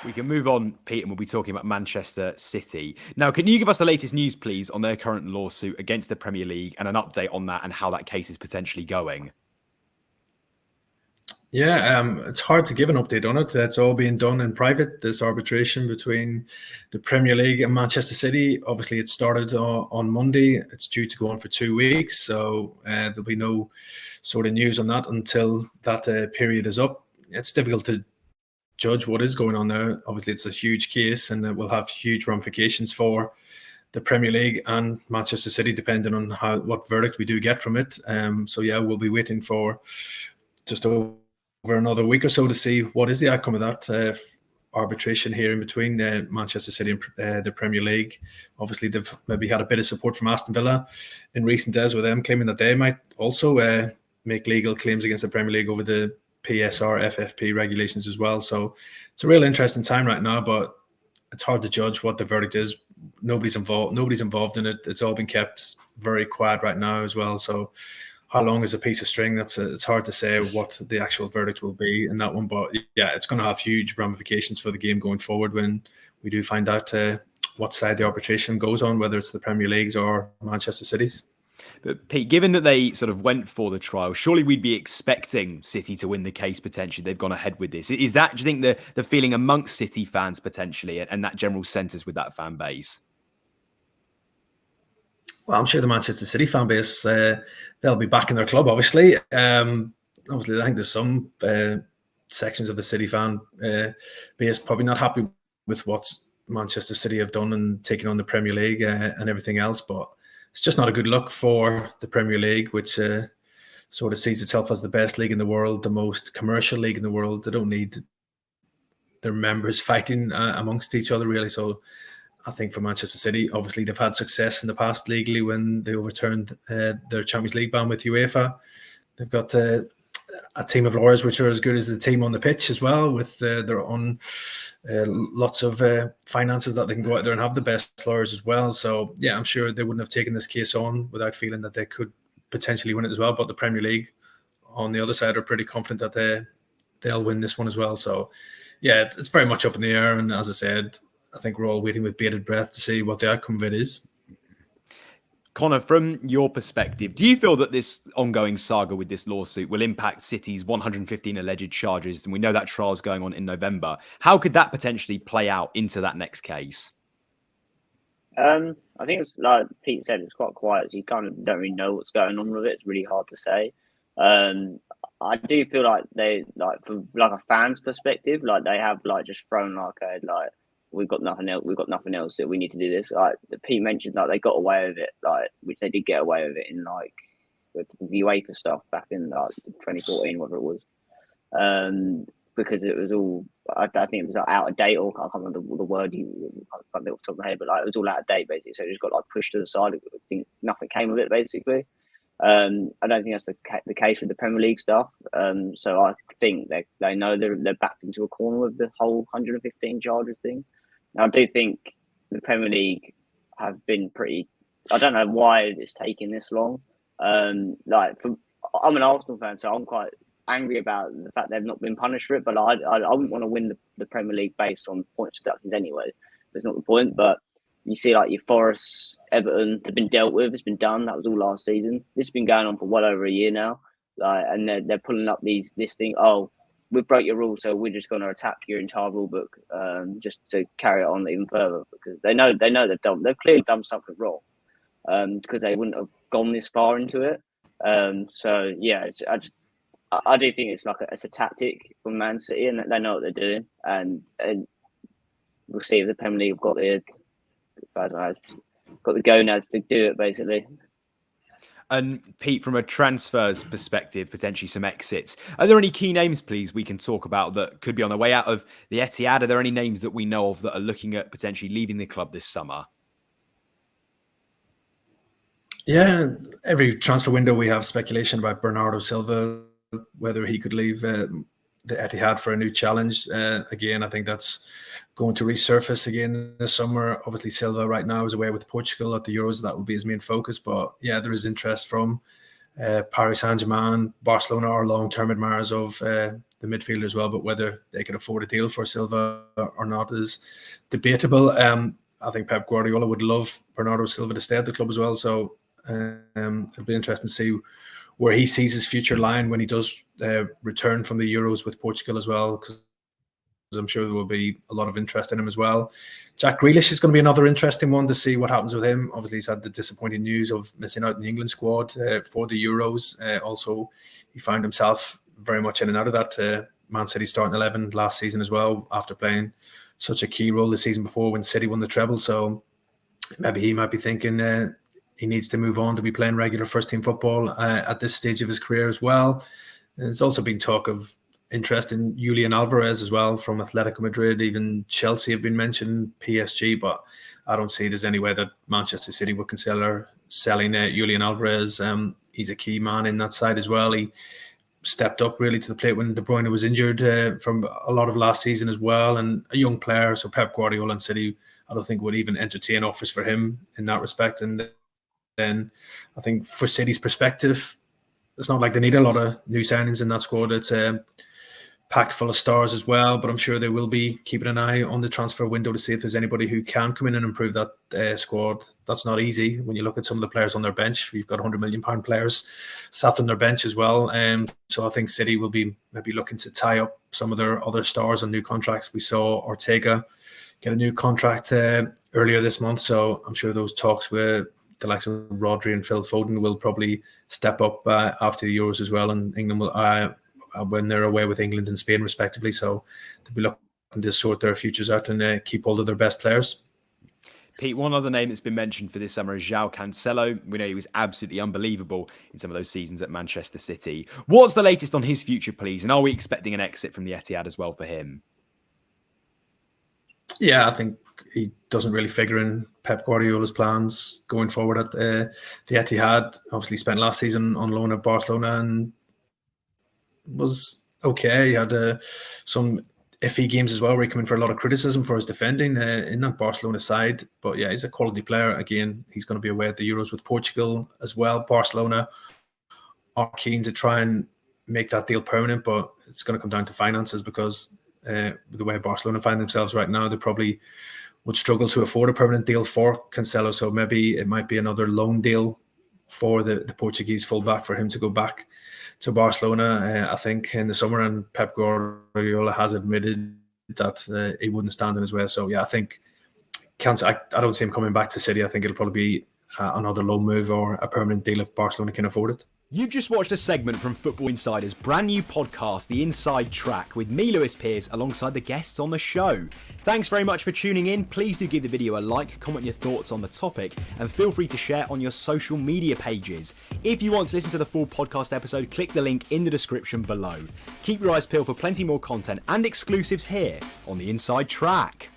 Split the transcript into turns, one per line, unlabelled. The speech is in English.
We can move on, Pete, and we'll be talking about Manchester City. Now, can you give us the latest news, please, on their current lawsuit against the Premier League and an update on that and how that case is potentially going?
Yeah, it's hard to give an update on it. It's all being done in private, this arbitration between the Premier League and Manchester City. Obviously, it started on Monday. It's due to go on for 2 weeks. So there'll be no sort of news on that until that period is up. It's difficult to judge what is going on there. Obviously, it's a huge case and it will have huge ramifications for the Premier League and Manchester City, depending on what verdict we do get from it. So yeah, we'll be waiting for just over another week or so to see what is the outcome of that arbitration here in between Manchester City and the Premier League. Obviously, they've maybe had a bit of support from Aston Villa in recent days with them claiming that they might also make legal claims against the Premier League over the PSR, FFP regulations as well. So it's a real interesting time right now, but it's hard to judge what the verdict is. Nobody's involved in it. It's all been kept very quiet right now as well. So how long is a piece of string? It's hard to say what the actual verdict will be in that one. But yeah, it's going to have huge ramifications for the game going forward when we do find out what side the arbitration goes on, whether it's the Premier League's or Manchester City's.
But Pete, given that they sort of went for the trial, surely we'd be expecting City to win the case potentially. They've gone ahead with this. Is that, do you think, the feeling amongst City fans potentially and that general sense with that fan base?
Well, I'm sure the Manchester City fan base, they'll be backing their club, obviously. Obviously, I think there's some sections of the City fan base probably not happy with what Manchester City have done and taking on the Premier League and everything else. But it's just not a good look for the Premier League, which sort of sees itself as the best league in the world, the most commercial league in the world. They don't need their members fighting amongst each other, really. So I think for Manchester City, obviously they've had success in the past legally when they overturned their Champions League ban with UEFA. They've got a team of lawyers which are as good as the team on the pitch as well, with their own lots of finances that they can go out there and have the best lawyers as well. So yeah, I'm sure they wouldn't have taken this case on without feeling that they could potentially win it as well. But the Premier League on the other side are pretty confident that they'll win this one as well. So yeah, it's very much up in the air. And as I said, I think we're all waiting with bated breath to see what the outcome of it is.
Connor, from your perspective, do you feel that this ongoing saga with this lawsuit will impact City's 115 alleged charges? And we know that trial's going on in November. How could that potentially play out into that next case?
I think it's like Pete said, it's quite quiet. So you kind of don't really know what's going on with it. It's really hard to say. I do feel like they, like from like a fan's perspective, like they have like just thrown like we've got nothing else. We've got nothing else that we need to do this. Like Pete mentioned, like they got away with it, like which they did get away with it in like with the UEFA stuff back in like 2014, whatever it was, because it was all. I think it was like out of date, or I can't remember the word. I can't remember off the top of my head, but like it was all out of date basically. So it just got like pushed to the side. I think nothing came of it basically. I don't think that's the case with the Premier League stuff. So I think they know they're backed into a corner with the whole 115 charges thing. Now, I do think the Premier League have been pretty. I don't know why it's taking this long. I'm an Arsenal fan, so I'm quite angry about the fact they've not been punished for it. But I wouldn't want to win the Premier League based on points deductions anyway. That's not the point. But you see, like your Forest, Everton, they've been dealt with. It's been done. That was all last season. This has been going on for well over a year now. And they're pulling up this thing. Oh, we broke your rules, so we're just going to attack your entire rule book, just to carry it on even further, because they know they've clearly done something wrong, because they wouldn't have gone this far into it. So yeah, I do think it's it's a tactic from Man City, and they know what they're doing, and we'll see if the Premier League have got the gonads to do it basically.
And Pete, from a transfers perspective, potentially some exits. Are there any key names, please, we can talk about that could be on the way out of the Etihad? Are there any names that we know of that are looking at potentially leaving the club this summer?
Yeah, every transfer window we have speculation about Bernardo Silva, whether he could leave the Etihad for a new challenge. Again, I think that's going to resurface again this summer. Obviously, Silva right now is away with Portugal at the Euros. That will be his main focus. But yeah, there is interest from Paris Saint-Germain. Barcelona are long-term admirers of the the midfielder as well, but whether they could afford a deal for Silva or not is debatable. I think Pep Guardiola would love Bernardo Silva to stay at the club as well, so it'll be interesting to see where he sees his future lying when he does return from the Euros with Portugal as well, because I'm sure there will be a lot of interest in him as well. Jack Grealish is going to be another interesting one to see what happens with him. Obviously, he's had the disappointing news of missing out in the England squad for the Euros. Also, he found himself very much in and out of that Man City starting 11 last season as well, after playing such a key role the season before when City won the treble. So maybe he might be thinking he needs to move on to be playing regular first-team football at this stage of his career as well. There's also been talk of interest in Julian Alvarez as well from Atletico Madrid. Even Chelsea have been mentioned, PSG, but I don't see there's any way that Manchester City would consider selling Julian Alvarez. He's a key man in that side as well. He stepped up really to the plate when De Bruyne was injured from a lot of last season as well, and a young player. So Pep Guardiola and City, I don't think would even entertain offers for him in that respect. And then I think for City's perspective, it's not like they need a lot of new signings in that squad. It's packed full of stars as well, but I'm sure they will be keeping an eye on the transfer window to see if there's anybody who can come in and improve that squad. That's not easy when you look at some of the players on their bench. We've got £100 million players sat on their bench as well. So I think City will be maybe looking to tie up some of their other stars on new contracts. We saw Ortega get a new contract earlier this month, so I'm sure those talks with the likes of Rodri and Phil Foden will probably step up after the Euros as well, and England will when they're away with England and Spain respectively. So they'll be looking to sort their futures out and keep hold of their best players.
Pete, one other name that's been mentioned for this summer is João Cancelo. We know he was absolutely unbelievable in some of those seasons at Manchester City. What's the latest on his future, please? And are we expecting an exit from the Etihad as well for him?
Yeah, I think he doesn't really figure in Pep Guardiola's plans going forward at the Etihad. Obviously spent last season on loan at Barcelona and was okay. He had some iffy games as well where he came in for a lot of criticism for his defending in that Barcelona side. But yeah, he's a quality player. Again, he's going to be away at the Euros with Portugal as well. Barcelona are keen to try and make that deal permanent, but it's going to come down to finances because the way Barcelona find themselves right now, they probably would struggle to afford a permanent deal for Cancelo. So maybe it might be another loan deal for the Portuguese fullback for him to go back to Barcelona, I think, in the summer. And Pep Guardiola has admitted that he wouldn't stand in his way. So yeah, I think I don't see him coming back to City. I think it'll probably be another loan move or a permanent deal if Barcelona can afford it.
You've just watched a segment from Football Insider's brand new podcast, The Inside Track, with me, Lewis Pearce, alongside the guests on the show. Thanks very much for tuning in. Please do give the video a like, comment your thoughts on the topic, and feel free to share on your social media pages. If you want to listen to the full podcast episode, click the link in the description below. Keep your eyes peeled for plenty more content and exclusives here on The Inside Track.